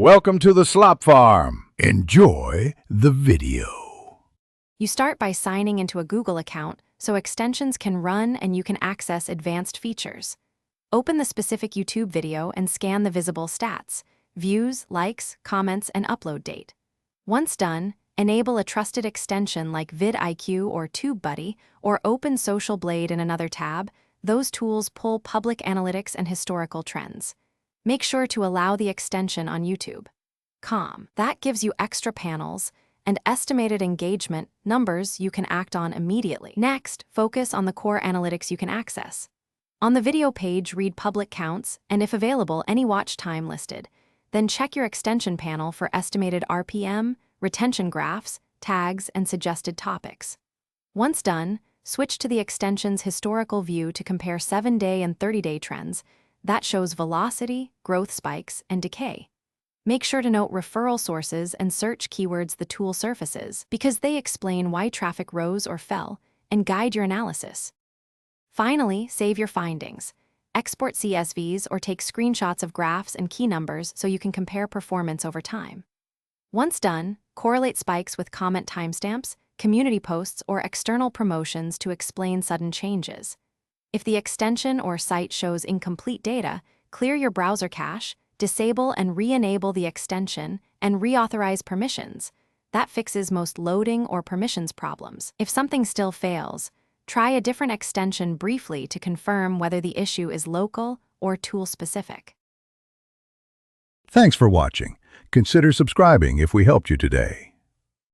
Welcome to the Slop Farm. Enjoy the video. You start by signing into a Google account so extensions can run and you can access advanced features. Open the specific YouTube video and scan the visible stats, views, likes, comments, and upload date. Once done, enable a trusted extension like vidIQ or TubeBuddy or open Social Blade in another tab. Those tools pull public analytics and historical trends. Make sure to allow the extension on YouTube.com. That gives you extra panels and estimated engagement numbers you can act on immediately. Next, focus on the core analytics you can access. On the video page, read public counts and, if available, any watch time listed. Then check your extension panel for estimated RPM, retention graphs, tags, and suggested topics. Once done, switch to the extension's historical view to compare 7-day and 30-day trends. That shows velocity, growth spikes, and decay. Make sure to note referral sources and search keywords the tool surfaces because they explain why traffic rose or fell and guide your analysis. Finally, save your findings. Export CSVs or take screenshots of graphs and key numbers so you can compare performance over time. Once done, correlate spikes with comment timestamps, community posts, or external promotions to explain sudden changes. If the extension or site shows incomplete data, clear your browser cache, disable and re-enable the extension, and reauthorize permissions. That fixes most loading or permissions problems. If something still fails, try a different extension briefly to confirm whether the issue is local or tool-specific. Thanks for watching. Consider subscribing if we helped you today.